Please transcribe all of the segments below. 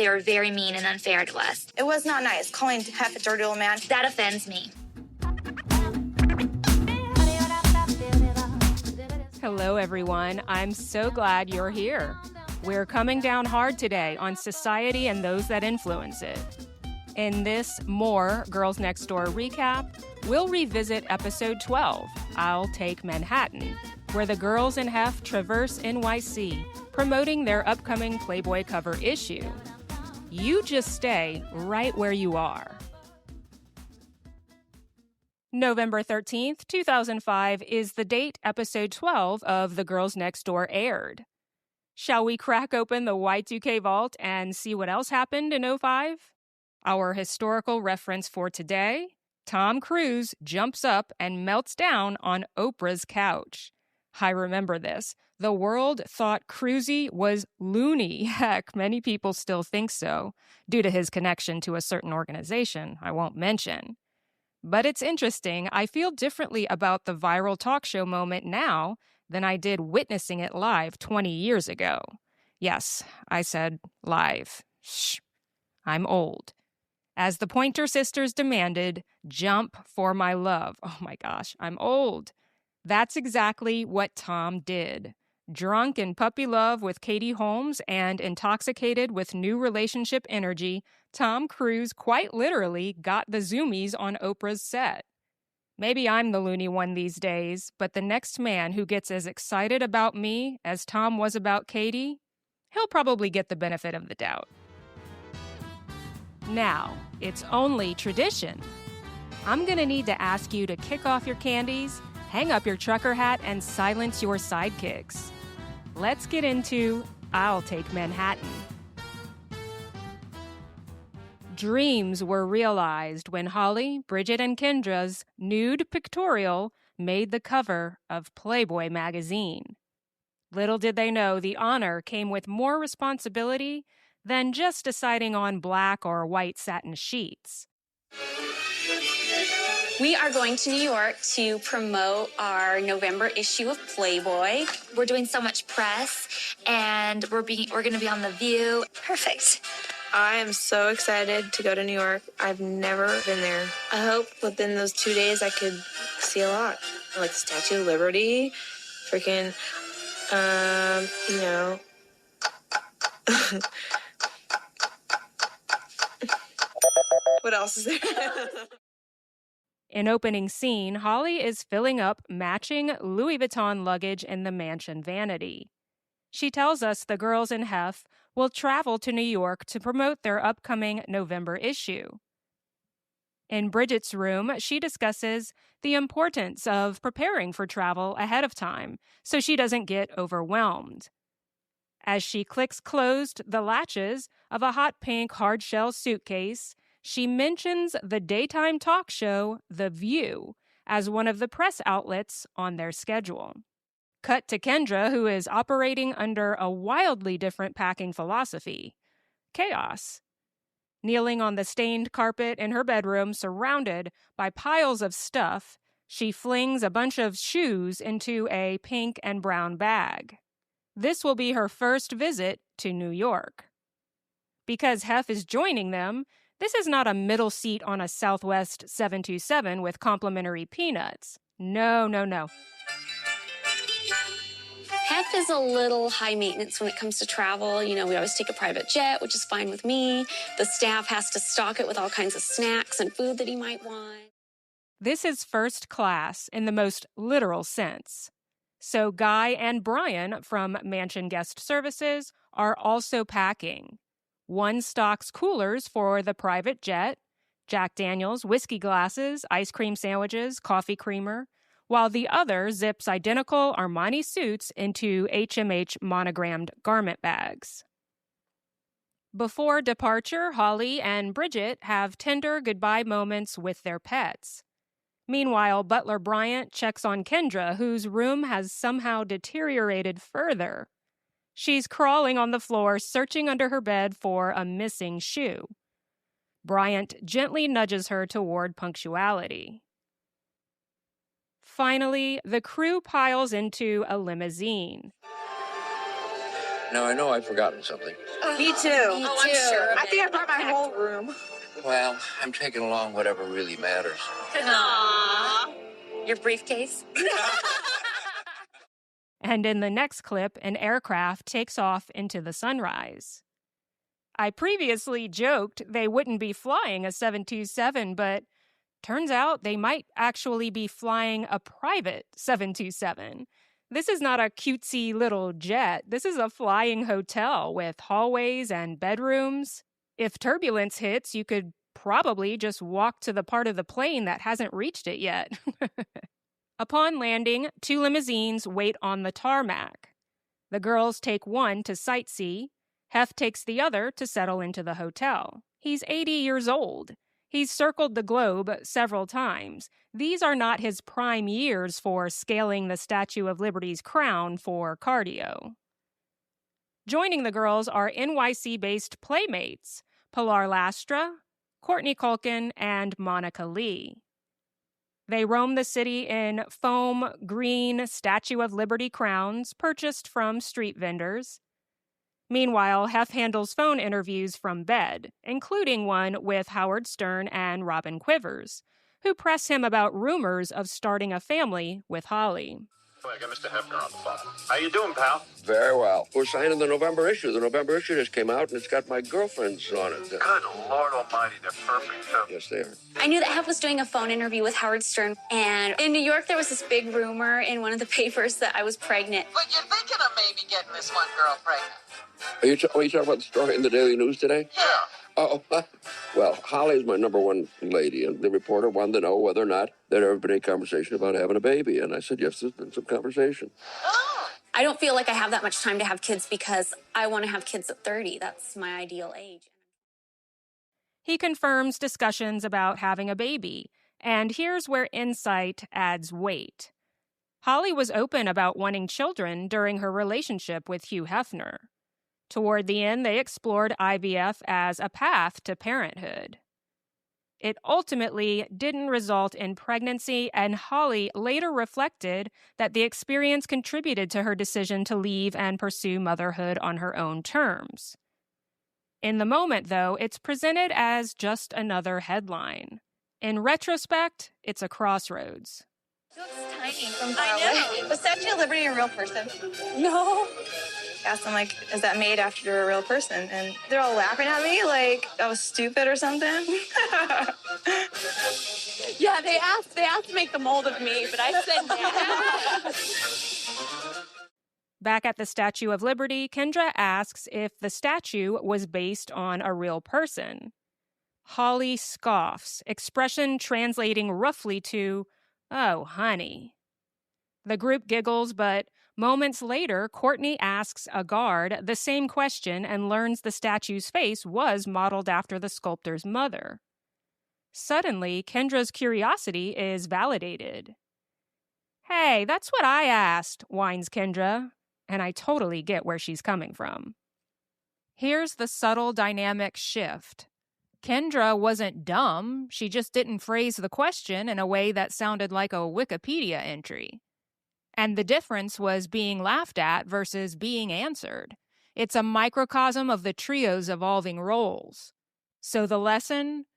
They were very mean and unfair to us. It was not nice. Calling Hef a dirty old man. That offends me. Hello, everyone. I'm so glad you're here. We're coming down hard today on society and those that influence it. In this More Girls Next Door recap, we'll revisit episode 12, I'll Take Manhattan, where the girls in Hef traverse NYC, promoting their upcoming Playboy cover issue. You just stay right where you are. November 13th, 2005 is the date episode 12 of The Girls Next Door aired. Shall we crack open the Y2K vault and see what else happened in 05? Our historical reference for today, Tom Cruise jumps up and melts down on Oprah's couch. I remember this. The world thought Cruisey was loony. Heck, many people still think so, due to his connection to a certain organization I won't mention. But it's interesting, I feel differently about the viral talk show moment now than I did witnessing it live 20 years ago. Yes, I said live. Shh, I'm old. As the Pointer Sisters demanded, jump for my love. Oh my gosh, I'm old. That's exactly what Tom did. Drunk in puppy love with Katie Holmes and intoxicated with new relationship energy, Tom Cruise quite literally got the zoomies on Oprah's set. Maybe I'm the loony one these days, but the next man who gets as excited about me as Tom was about Katie, he'll probably get the benefit of the doubt. Now, it's only tradition. I'm gonna need to ask you to kick off your candies, hang up your trucker hat, and silence your sidekicks. Let's get into I'll Take Manhattan. Dreams were realized when Holly, Bridget, and Kendra's nude pictorial made the cover of Playboy magazine. Little did they know the honor came with more responsibility than just deciding on black or white satin sheets. We are going to New York to promote our November issue of Playboy. We're doing so much press, and we're going to be on The View. Perfect. I am so excited to go to New York. I've never been there. I hope within those 2 days I could see a lot. Like the Statue of Liberty, freaking, What else is there? In opening scene, Holly is filling up matching Louis Vuitton luggage in the mansion vanity. She tells us the girls in Hef will travel to New York to promote their upcoming November issue. In Bridget's room, she discusses the importance of preparing for travel ahead of time so she doesn't get overwhelmed. As she clicks closed the latches of a hot pink hard-shell suitcase, she mentions the daytime talk show The View as one of the press outlets on their schedule. Cut to Kendra, who is operating under a wildly different packing philosophy: chaos. Kneeling on the stained carpet in her bedroom, surrounded by piles of stuff, she flings a bunch of shoes into a pink and brown bag. This will be her first visit to New York. Because Hef is joining them, this is not a middle seat on a Southwest 727 with complimentary peanuts. No. Hef is a little high maintenance when it comes to travel. You know, we always take a private jet, which is fine with me. The staff has to stock it with all kinds of snacks and food that he might want. This is first class in the most literal sense. So Guy and Brian from Mansion Guest Services are also packing. One stocks coolers for the private jet, Jack Daniels, whiskey glasses, ice cream sandwiches, coffee creamer, while the other zips identical Armani suits into HMH monogrammed garment bags. Before departure, Holly and Bridget have tender goodbye moments with their pets. Meanwhile, Butler Bryant checks on Kendra, whose room has somehow deteriorated further. She's crawling on the floor, searching under her bed for a missing shoe. Bryant gently nudges her toward punctuality. Finally, the crew piles into a limousine. Now, I know I've forgotten something. Me too. I'm sure. I brought my whole room. Well, I'm taking along whatever really matters. Aww. Your briefcase? And in the next clip, an aircraft takes off into the sunrise. I previously joked they wouldn't be flying a 727, but turns out they might actually be flying a private 727. This is not a cutesy little jet. This is a flying hotel with hallways and bedrooms. If turbulence hits, you could probably just walk to the part of the plane that hasn't reached it yet. Upon landing, 2 limousines wait on the tarmac. The girls take one to sightsee. Hef takes the other to settle into the hotel. He's 80 years old. He's circled the globe several times. These are not his prime years for scaling the Statue of Liberty's crown for cardio. Joining the girls are NYC-based playmates, Pilar Lastra, Courtney Culkin, and Monica Lee. They roam the city in foam green Statue of Liberty crowns purchased from street vendors. Meanwhile, Hef handles phone interviews from bed, including one with Howard Stern and Robin Quivers, who press him about rumors of starting a family with Holly. I got Mr. Hefner on the phone. How you doing, pal? Very well. We're signing the November issue. The November issue just came out, and it's got my girlfriends on it. Good Lord Almighty, they're perfect, too. Yes, they are. I knew that Hef was doing a phone interview with Howard Stern, and in New York there was this big rumor in one of the papers that I was pregnant. But you're thinking of maybe getting this one girl pregnant. Are you talking about the story in the Daily News today? Yeah. Oh, well, Holly's my number one lady, and the reporter wanted to know whether or not there'd ever been any conversation about having a baby, and I said, yes, there's been some conversation. Oh. I don't feel like I have that much time to have kids because I want to have kids at 30. That's my ideal age. He confirms discussions about having a baby, and here's where insight adds weight. Holly was open about wanting children during her relationship with Hugh Hefner. Toward the end, they explored IVF as a path to parenthood. It ultimately didn't result in pregnancy, and Holly later reflected that the experience contributed to her decision to leave and pursue motherhood on her own terms. In the moment, though, it's presented as just another headline. In retrospect, it's a crossroads. She looks tiny from far away. Was Statue of Liberty a real person? No. Asked them, like, is that made after a real person? And they're all laughing at me like I was stupid or something. Yeah, they asked to make the mold of me, but I said no. Back at the Statue of Liberty, Kendra asks if the statue was based on a real person. Holly scoffs, expression translating roughly to, "Oh, honey." The group giggles, but moments later, Courtney asks a guard the same question and learns the statue's face was modeled after the sculptor's mother. Suddenly, Kendra's curiosity is validated. "Hey, that's what I asked," whines Kendra, and I totally get where she's coming from. Here's the subtle dynamic shift. Kendra wasn't dumb, she just didn't phrase the question in a way that sounded like a Wikipedia entry. And the difference was being laughed at versus being answered. It's a microcosm of the trio's evolving roles. So the lesson?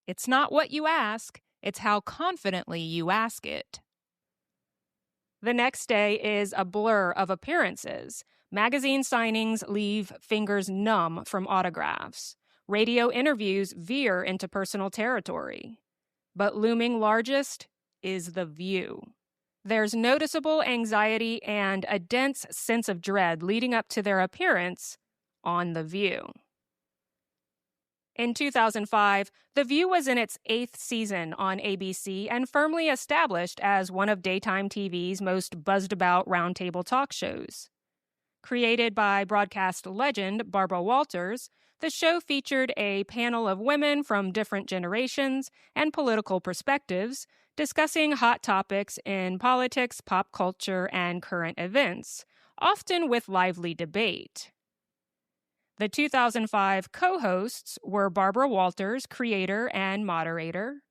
It's not what you ask, it's how confidently you ask it. The next day is a blur of appearances. Magazine signings leave fingers numb from autographs. Radio interviews veer into personal territory. But looming largest is the view. There's noticeable anxiety and a dense sense of dread leading up to their appearance on The View. In 2005, The View was in its 8th season on ABC and firmly established as one of daytime TV's most buzzed-about roundtable talk shows. Created by broadcast legend Barbara Walters, the show featured a panel of women from different generations and political perspectives discussing hot topics in politics, pop culture, and current events, often with lively debate. The 2005 co-hosts were Barbara Walters, creator and moderator,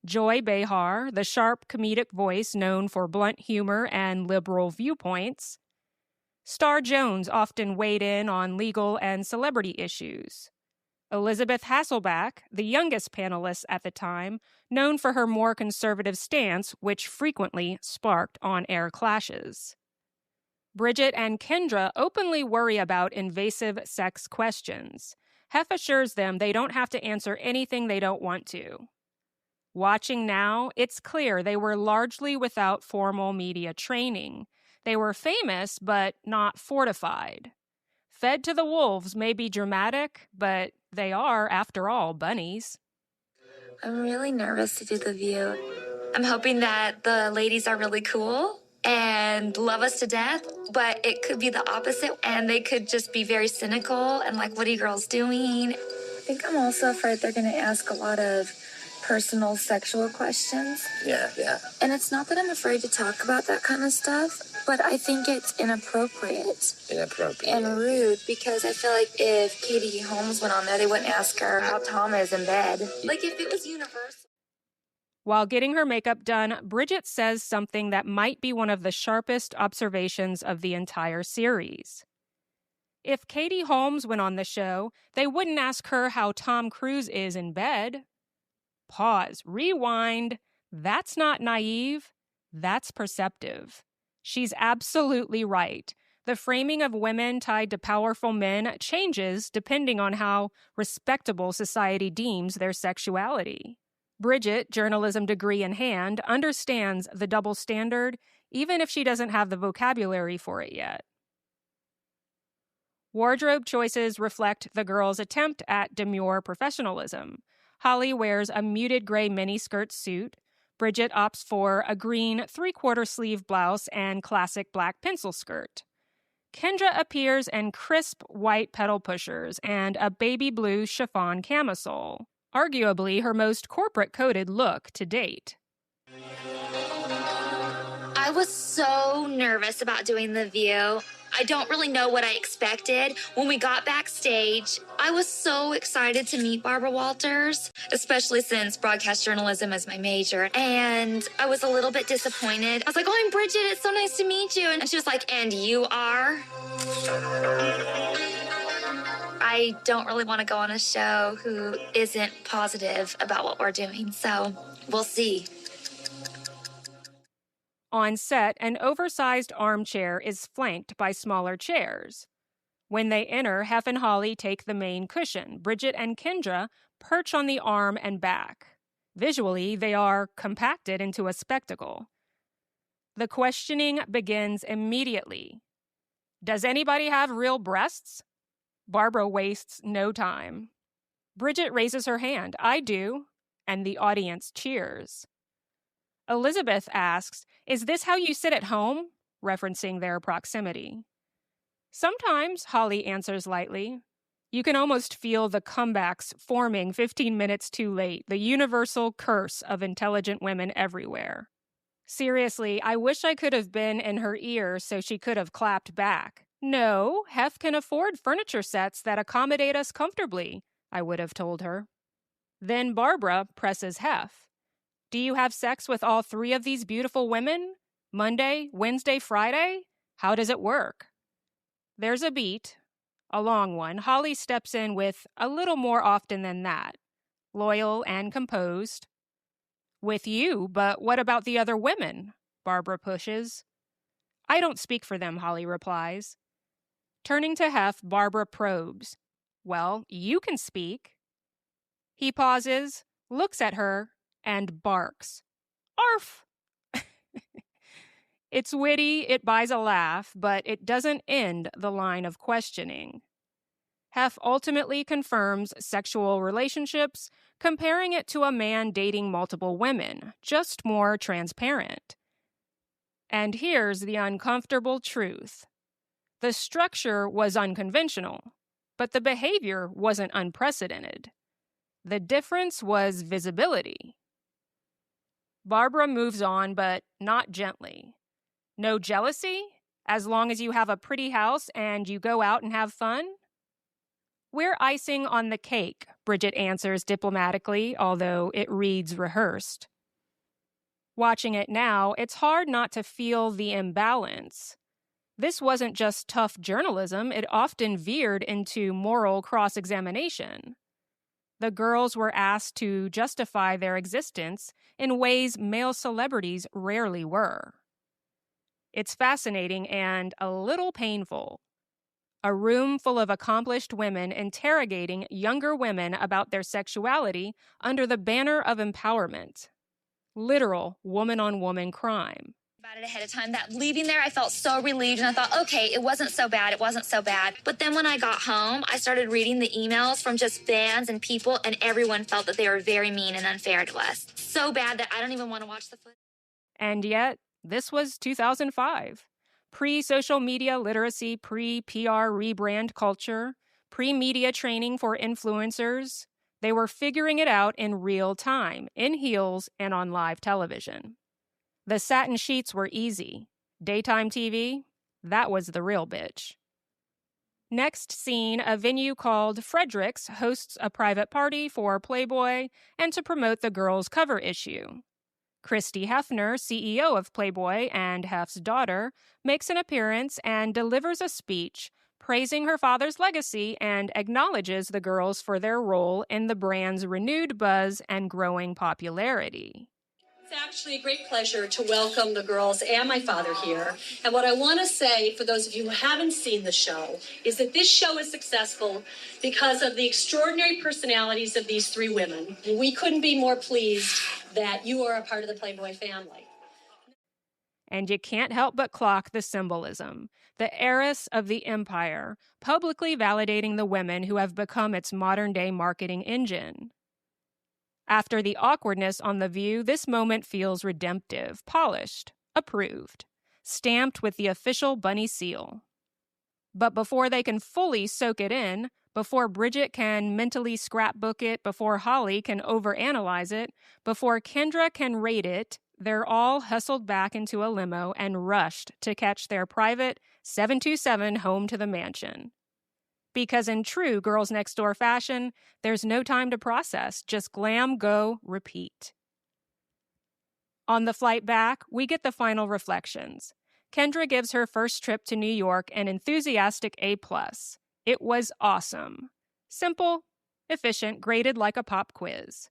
Joy Behar, the sharp comedic voice known for blunt humor and liberal viewpoints, Star Jones often weighed in on legal and celebrity issues, Elizabeth Hasselbeck, the youngest panelist at the time, known for her more conservative stance, which frequently sparked on-air clashes. Bridget and Kendra openly worry about invasive sex questions. Hef assures them they don't have to answer anything they don't want to. Watching now, it's clear they were largely without formal media training. They were famous, but not fortified. Fed to the wolves may be dramatic, but they are, after all, bunnies. I'm really nervous to do the view. I'm hoping that the ladies are really cool and love us to death, but it could be the opposite, and they could just be very cynical and like, what are you girls doing? I think I'm also afraid they're going to ask a lot of personal sexual questions. Yeah. And it's not that I'm afraid to talk about that kind of stuff, but I think it's inappropriate and rude, because I feel like if Katie Holmes went on there, they wouldn't ask her how Tom is in bed. Like if it was universal. While getting her makeup done, Bridget says something that might be one of the sharpest observations of the entire series. If Katie Holmes went on the show, they wouldn't ask her how Tom Cruise is in bed. Pause, rewind. That's not naive. That's perceptive. She's absolutely right. The framing of women tied to powerful men changes depending on how respectable society deems their sexuality. Bridget, journalism degree in hand, understands the double standard, even if she doesn't have the vocabulary for it yet. Wardrobe choices reflect the girls' attempt at demure professionalism. Holly wears a muted gray miniskirt suit. Bridget opts for a green three-quarter sleeve blouse and classic black pencil skirt. Kendra appears in crisp white pedal pushers and a baby blue chiffon camisole, arguably her most corporate-coded look to date. I was so nervous about doing the view. I don't really know what I expected. When we got backstage, I was so excited to meet Barbara Walters, especially since broadcast journalism is my major. And I was a little bit disappointed. I was like, oh, I'm Bridget. It's so nice to meet you. And she was like, and you are? I don't really want to go on a show who isn't positive about what we're doing. So we'll see. On set, an oversized armchair is flanked by smaller chairs. When they enter, Hef and Holly take the main cushion. Bridget and Kendra perch on the arm and back. Visually, they are compacted into a spectacle. The questioning begins immediately. Does anybody have real breasts? Barbara wastes no time. Bridget raises her hand. I do. And the audience cheers. Elizabeth asks, is this how you sit at home? Referencing their proximity. Sometimes, Holly answers lightly. You can almost feel the comebacks forming 15 minutes too late, the universal curse of intelligent women everywhere. Seriously, I wish I could have been in her ear so she could have clapped back. No, Hef can afford furniture sets that accommodate us comfortably, I would have told her. Then Barbara presses Hef. Do you have sex with all three of these beautiful women? Monday, Wednesday, Friday? How does it work? There's a beat, a long one. Holly steps in with a little more often than that, loyal and composed. With you, but what about the other women? Barbara pushes. I don't speak for them, Holly replies. Turning to Hef, Barbara probes. Well, you can speak. He pauses, looks at her, and barks. Arf! It's witty, it buys a laugh, but it doesn't end the line of questioning. Hef ultimately confirms sexual relationships, comparing it to a man dating multiple women, just more transparent. And here's the uncomfortable truth. The structure was unconventional, but the behavior wasn't unprecedented. The difference was visibility. Barbara moves on, but not gently. No jealousy, as long as you have a pretty house and you go out and have fun? We're icing on the cake, Bridget answers diplomatically, although it reads rehearsed. Watching it now, it's hard not to feel the imbalance. This wasn't just tough journalism, it often veered into moral cross-examination. the girls were asked to justify their existence in ways male celebrities rarely were. It's fascinating and a little painful. A room full of accomplished women interrogating younger women about their sexuality under the banner of empowerment. Literal woman-on-woman crime. About it ahead of time, that leaving there, I felt so relieved, and I thought, okay, it wasn't so bad. But then when I got home, I started reading the emails from just fans and people, and everyone felt that they were very mean and unfair to us. So bad that I don't even want to watch the footage. And yet, this was 2005. Pre-social media literacy, pre-PR rebrand culture, pre-media training for influencers. They were figuring it out in real time, in heels and on live television. The satin sheets were easy. Daytime TV, that was the real bitch. Next scene, a venue called Frederick's hosts a private party for Playboy and to promote the girls' cover issue. Christy Hefner, CEO of Playboy and Hef's daughter, makes an appearance and delivers a speech praising her father's legacy and acknowledges the girls for their role in the brand's renewed buzz and growing popularity. It's actually a great pleasure to welcome the girls and my father here. And what I want to say, for those of you who haven't seen the show, is that this show is successful because of the extraordinary personalities of these three women. We couldn't be more pleased that you are a part of the Playboy family. And you can't help but clock the symbolism. The heiress of the empire, publicly validating the women who have become its modern-day marketing engine. After the awkwardness on The View, this moment feels redemptive, polished, approved, stamped with the official bunny seal. But before they can fully soak it in, before Bridget can mentally scrapbook it, before Holly can overanalyze it, before Kendra can rate it, they're all hustled back into a limo and rushed to catch their private 727 home to the mansion. Because in true Girls Next Door fashion, there's no time to process, just glam, go, repeat. On the flight back, we get the final reflections. Kendra gives her first trip to New York an enthusiastic A+. It was awesome. Simple, efficient, graded like a pop quiz.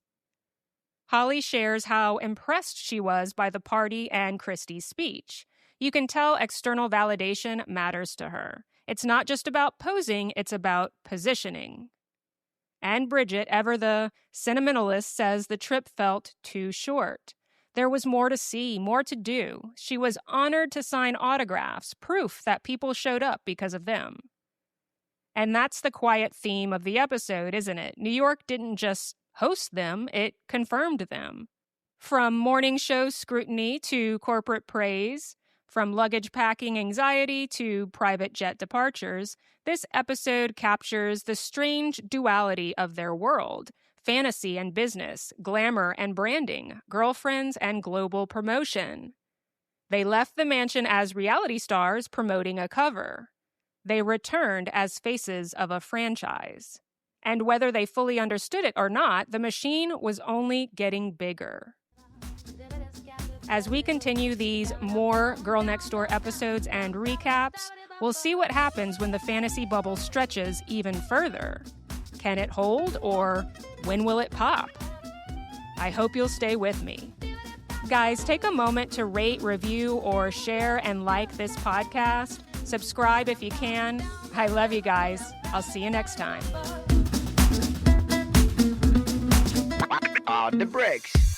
Holly shares how impressed she was by the party and Christy's speech. You can tell external validation matters to her. It's not just about posing, it's about positioning. And Bridget, ever the sentimentalist, says the trip felt too short. There was more to see, more to do. She was honored to sign autographs, proof that people showed up because of them. And that's the quiet theme of the episode, isn't it? New York didn't just host them, it confirmed them. From morning show scrutiny to corporate praise, from luggage packing anxiety to private jet departures, this episode captures the strange duality of their world, fantasy and business, glamour and branding, girlfriends and global promotion. They left the mansion as reality stars promoting a cover. They returned as faces of a franchise. And whether they fully understood it or not, the machine was only getting bigger. As we continue these more Girl Next Door episodes and recaps, we'll see what happens when the fantasy bubble stretches even further. Can it hold, or when will it pop? I hope you'll stay with me. Guys, take a moment to rate, review, or share and like this podcast. Subscribe if you can. I love you guys. I'll see you next time. On the bricks.